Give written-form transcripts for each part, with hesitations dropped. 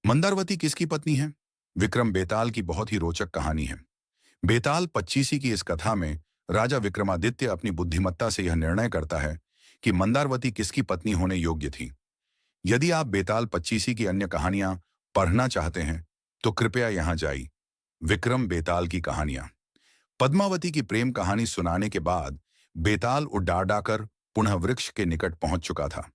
मंदारवती किसकी पत्नी है? विक्रम बेताल की बहुत ही रोचक कहानी है। बेताल पच्चीसी की इस कथा में राजा विक्रमादित्य अपनी बुद्धिमत्ता से यह निर्णय करता है कि मंदारवती किसकी पत्नी होने योग्य थी। यदि आप बेताल पच्चीसी की अन्य कहानियां पढ़ना चाहते हैं तो कृपया यहां जाइए। विक्रम बेताल की कहानियां। पद्मावती की प्रेम कहानी सुनाने के बाद बेताल उड्डाकर पुनः वृक्ष के निकट पहुंच चुका था।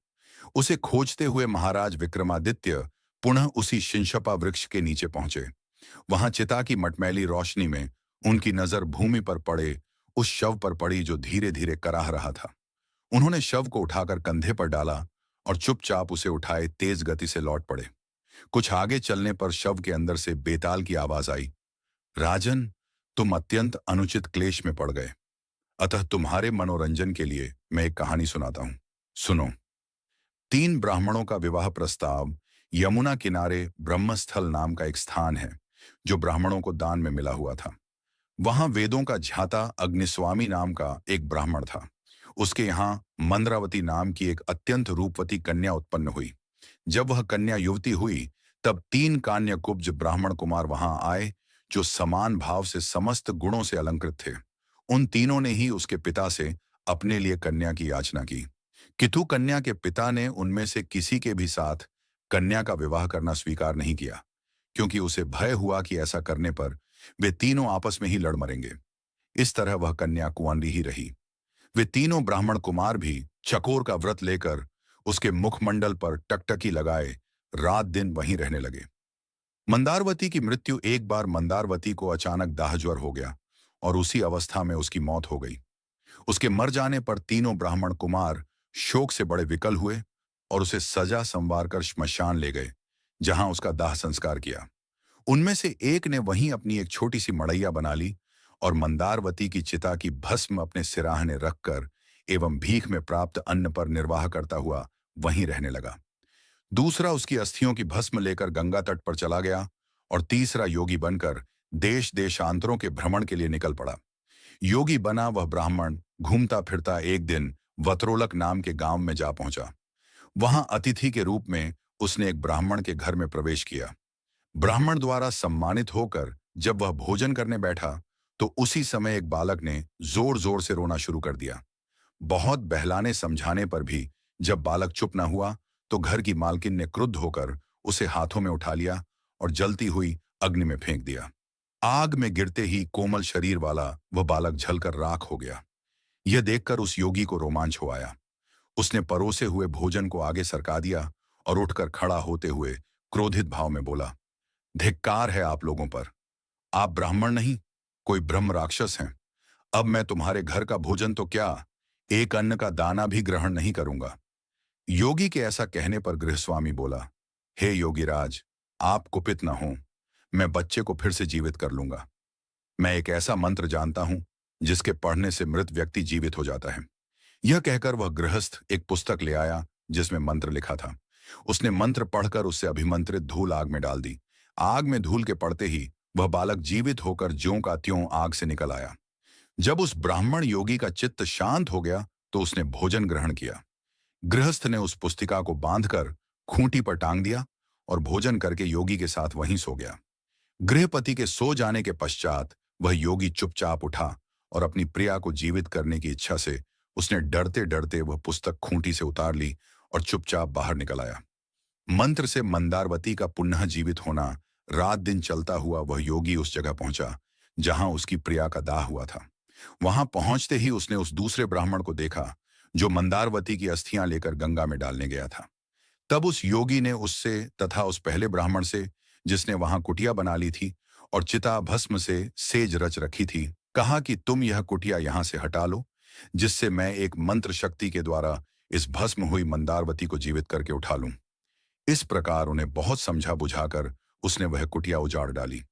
उसे खोजते हुए महाराज विक्रमादित्य पुनः उसी शिंशपा वृक्ष के नीचे पहुंचे। वहां चिता की मटमैली रोशनी में उनकी नजर भूमि पर पड़े उस शव पर पड़ी जो धीरे धीरे कराह रहा था। उन्होंने शव को उठाकर कंधे पर डाला और चुपचाप उसे उठाए तेज गति से लौट पड़े। कुछ आगे चलने पर शव के अंदर से बेताल की आवाज आई, राजन, तुम अत्यंत अनुचित क्लेश में पड़ गए। अतः तुम्हारे मनोरंजन के लिए मैं एक कहानी सुनाता हूं। सुनो। तीन ब्राह्मणों का विवाह प्रस्ताव। यमुना किनारे ब्रह्मस्थल नाम का एक स्थान है जो ब्राह्मणों को दान में मिला हुआ था। वहां वेदों का झाता अग्निस्वामी नाम का एक ब्राह्मण था। उसके यहाँ मंद्रावती नाम की एक अत्यंत रूपवती कन्या उत्पन्न हुई। जब वह कन्या युवती हुई तब तीन कान्यकुब्ज ब्राह्मण कुमार वहां आए जो समान भाव से समस्त गुणों से अलंकृत थे। उन तीनों ने ही उसके पिता से अपने लिए कन्या की याचना की, किंतु कन्या के पिता ने उनमें से किसी के भी साथ कन्या का विवाह करना स्वीकार नहीं किया, क्योंकि उसे भय हुआ कि ऐसा करने पर वे तीनों आपस में ही लड़ मरेंगे। इस तरह वह कन्या कुंवारी ही रही। वे तीनों ब्राह्मण कुमार भी चकोर का व्रत लेकर उसके मुखमंडल पर टकटकी लगाए रात दिन वहीं रहने लगे। मंदारवती की मृत्यु। एक बार मंदारवती को अचानक दाहज्वर हो गया और उसी अवस्था में उसकी मौत हो गई। उसके मर जाने पर तीनों ब्राह्मण कुमार शोक से बड़े विकल हुए और उसे सजा संवार कर श्मशान ले गए, जहां उसका दाह संस्कार किया। उनमें से एक ने वहीं अपनी एक छोटी सी मड़ैया बना ली और मंदारवती की चिता की भस्म अपने सिराहने रखकर एवं भीख में प्राप्त अन्न पर निर्वाह करता हुआ वहीं रहने लगा। दूसरा उसकी अस्थियों की भस्म लेकर गंगा तट पर चला गया और तीसरा योगी बनकर देश देशांतरों के भ्रमण के लिए निकल पड़ा। योगी बना वह ब्राह्मण घूमता फिरता एक दिन वत्रोलक नाम के गांव में जा पहुंचा। वहां अतिथि के रूप में उसने एक ब्राह्मण के घर में प्रवेश किया। ब्राह्मण द्वारा सम्मानित होकर जब वह भोजन करने बैठा तो उसी समय एक बालक ने जोर जोर से रोना शुरू कर दिया। बहुत बहलाने समझाने पर भी जब बालक चुप न हुआ तो घर की मालकिन ने क्रुद्ध होकर उसे हाथों में उठा लिया और जलती हुई अग्नि में फेंक दिया। आग में गिरते ही कोमल शरीर वाला वह बालक जलकर राख हो गया। यह देखकर उस योगी को रोमांच हो आया। उसने परोसे हुए भोजन को आगे सरका दिया और उठकर खड़ा होते हुए क्रोधित भाव में बोला, धिक्कार है आप लोगों पर। आप ब्राह्मण नहीं, कोई ब्रह्म राक्षस हैं। अब मैं तुम्हारे घर का भोजन तो क्या, एक अन्न का दाना भी ग्रहण नहीं करूंगा। योगी के ऐसा कहने पर गृहस्वामी बोला, हे योगीराज, आप कुपित न हो। मैं बच्चे को फिर से जीवित कर लूंगा। मैं एक ऐसा मंत्र जानता हूं जिसके पढ़ने से मृत व्यक्ति जीवित हो जाता है। यह कहकर वह गृहस्थ एक पुस्तक ले आया जिसमें मंत्र लिखा था। उसने मंत्र पढ़कर उससे अभिमंत्रित धूल आग में डाल दी। आग में धूल के पड़ते ही वह बालक जीवित होकर ज्यों का त्यों आग से निकल आया। जब उस ब्राह्मण योगी का चित्त शांत हो गया तो उसने भोजन ग्रहण किया। गृहस्थ ने उस पुस्तिका को बांधकर खूंटी पर टांग दिया और भोजन करके योगी के साथ वहीं सो गया। गृहपति के सो जाने के पश्चात वह योगी चुपचाप उठा और अपनी प्रिया को जीवित करने की इच्छा से उसने डरते डरते वह पुस्तक खूंटी से उतार ली और चुपचाप बाहर निकल आया। मंत्र से मंदारवती का पुनः जीवित होना। रात दिन चलता हुआ वह योगी उस जगह पहुंचा जहां उसकी प्रिया का दाह हुआ था। वहां पहुंचते ही उसने उस दूसरे ब्राह्मण को देखा जो मंदारवती की अस्थियां लेकर गंगा में डालने गया था। तब उस योगी ने उससे तथा उस पहले ब्राह्मण से जिसने वहां कुटिया बना ली थी और चिता भस्म से सेज रच रखी थी, कहा कि तुम यह कुटिया यहां से हटा लो, जिससे मैं एक मंत्र शक्ति के द्वारा इस भस्म हुई मंदारवती को जीवित करके उठा लूं। इस प्रकार उन्हें बहुत समझा बुझाकर उसने वह कुटिया उजाड़ डाली।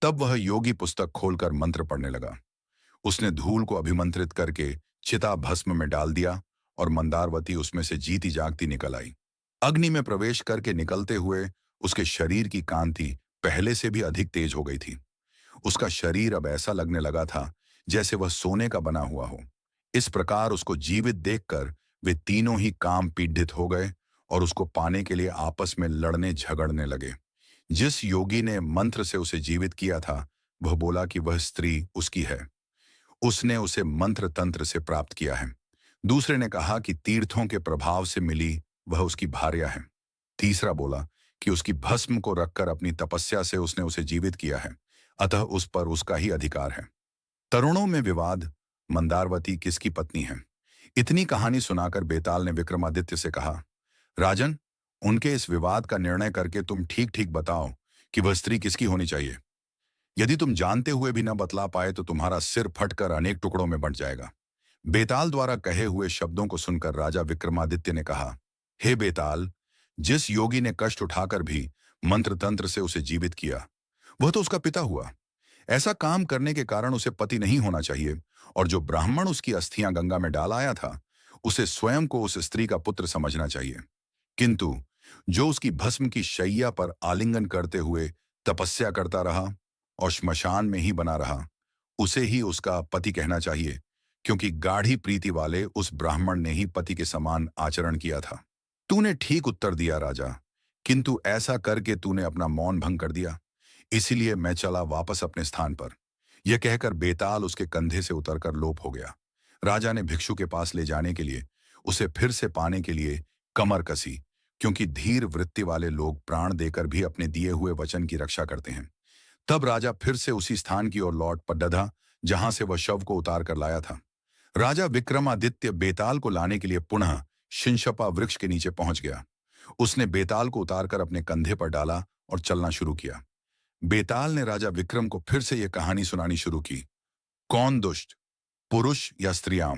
तब वह योगी पुस्तक खोलकर मंत्र पढ़ने लगा। उसने धूल को अभिमंत्रित करके चिता भस्म में डाल दिया और मंदारवती उसमें से जीती जागती निकल आई। अग्नि में प्रवेश करके निकलते हुए उसके शरीर की कांति पहले से भी अधिक तेज हो गई थी। उसका शरीर अब ऐसा लगने लगा था जैसे वह सोने का बना हुआ हो। इस प्रकार उसको जीवित देखकर वे तीनों ही काम पीड़ित हो गए और उसको पाने के लिए आपस में लड़ने झगड़ने लगे। जिस योगी ने मंत्र से उसे जीवित किया था, वह बोला कि वह स्त्री उसकी है। उसने उसे मंत्र तंत्र से प्राप्त किया है। दूसरे ने कहा कि तीर्थों के प्रभाव से मिली, वह उसकी भार्या है। तीसरा बोला कि उसकी भस्म को रखकर अपनी तपस्या से उसने उसे जीवित किया है, अतः उस पर उसका ही अधिकार है। तरुणों में विवाद, मंदारवती किसकी पत्नी है। इतनी कहानी सुनाकर बेताल ने विक्रमादित्य से कहा, राजन, उनके इस विवाद का निर्णय करके तुम ठीक ठीक बताओ कि वह स्त्री किसकी होनी चाहिए। यदि तुम जानते हुए भी न बतला पाए तो तुम्हारा सिर फटकर अनेक टुकड़ों में बंट जाएगा। बेताल द्वारा कहे हुए शब्दों को सुनकर राजा विक्रमादित्य ने कहा, हे बेताल, जिस योगी ने कष्ट उठाकर भी मंत्र तंत्र से उसे जीवित किया, वह तो उसका पिता हुआ। ऐसा काम करने के कारण उसे पति नहीं होना चाहिए, और जो ब्राह्मण उसकी अस्थियां गंगा में डाल आया था, उसे स्वयं को उस स्त्री का पुत्र समझना चाहिए। किंतु जो उसकी भस्म की शैया पर आलिंगन करते हुए तपस्या करता रहा और श्मशान में ही बना रहा, उसे ही उसका पति कहना चाहिए, क्योंकि गाढ़ी प्रीति वाले उस ब्राह्मण ने ही पति के समान आचरण किया था। तूने ठीक उत्तर दिया राजा, किंतु ऐसा करके तूने अपना मौन भंग कर दिया, इसीलिए मैं चला वापस अपने स्थान पर। यह कहकर बेताल उसके कंधे से उतरकर लोप हो गया। राजा ने भिक्षु के पास ले जाने के लिए उसे फिर से पाने के लिए कमर कसी, क्योंकि धीर वृत्ति वाले लोग प्राण देकर भी अपने दिए हुए वचन की रक्षा करते हैं। तब राजा फिर से उसी स्थान की ओर लौट पड्डधा, जहां से वह शव को उतार कर लाया था। राजा विक्रमादित्य बेताल को लाने के लिए पुनः शिंशपा वृक्ष के नीचे पहुंच गया। उसने बेताल को उतारकर अपने कंधे पर डाला और चलना शुरू किया। बेताल ने राजा विक्रम को फिर से यह कहानी सुनानी शुरू की। कौन दुष्ट, पुरुष या स्त्रियां,